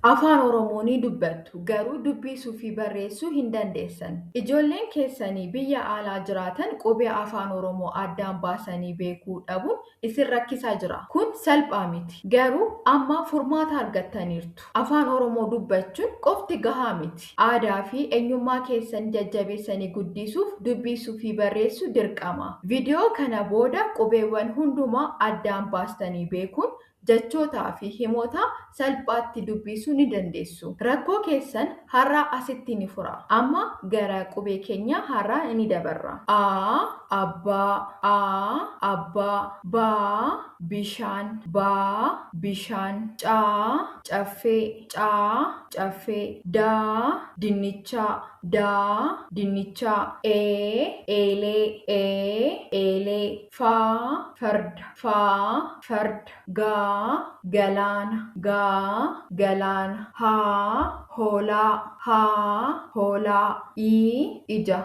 Afaan Oromoo ni dubbattu garuu dubbisuu fi barreessuu hin dandeessan. Ijoolleen keessanii biyya alaa jiraatan qubee afaan Oromoo addaan baasanii beekuu dhabuun isin rakkisaa jira. Kun salphaa miti. Garuu amma furmaata argattaniirtu. Afaan Oromoo dubbachuun qofti gahaa miti. Aadaa fi eenyummaa keessan jajjabeessanii guddisuuf dubbisuu fi barreessuu dirqama. Viidiyoo kana booda qubeewwan hundumaa addaan baastanii beekuun jechootaa fi himoota salphaatti dubbisuu ni dandeessu. Rakkoo keessan har'a asitti ni fura. Amma gara qubee keenya har'a ni dabarra. Abbaa, bishaan, bishaan, caffee, caffee, dinnicha, eelee, farda, galaana, hoolaa, ija,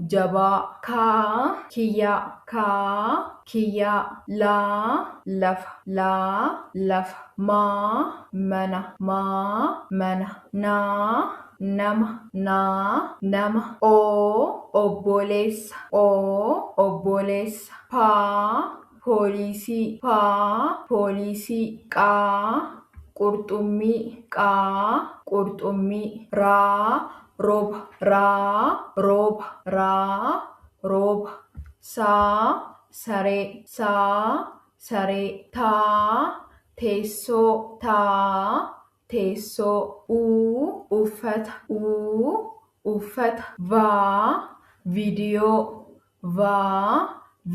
jabaa, kiyya, lafa, mana, nama, obboleessa, poolisii, qurxummii, rooba, saree, teessoo, uffata,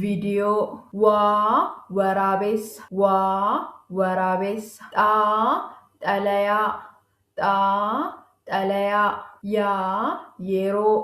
viidiyoo, waraabessa, xalayaa, yeroo,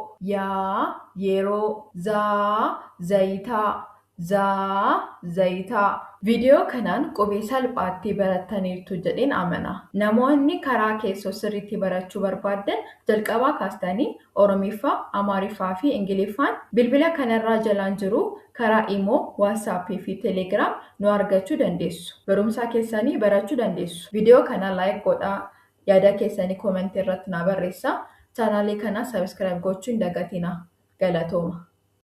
zayitaa. Viidiyoo kanaan qubee salphaatti barattaniirtu jedheen amana. Namoonni karaa keessoo sirriitti barachuu barbaadan jalqabaa kaastanii Oromiffaa, Amaariffaa fi Ingiliffaan bilbila kanarraa jalaan jiru karaa Imoo, Waatsaappii fi Teelegiraam nu argachuu dandeessu. Barumsa keessanii barachuu dandeessu. Viidiyoo kana laayik godhaa. Yaada keessanii koomentii irratti na barreessaa. Chaanaalii kana sabiskiraayib gochuu hin dagatinaa. Galatooma.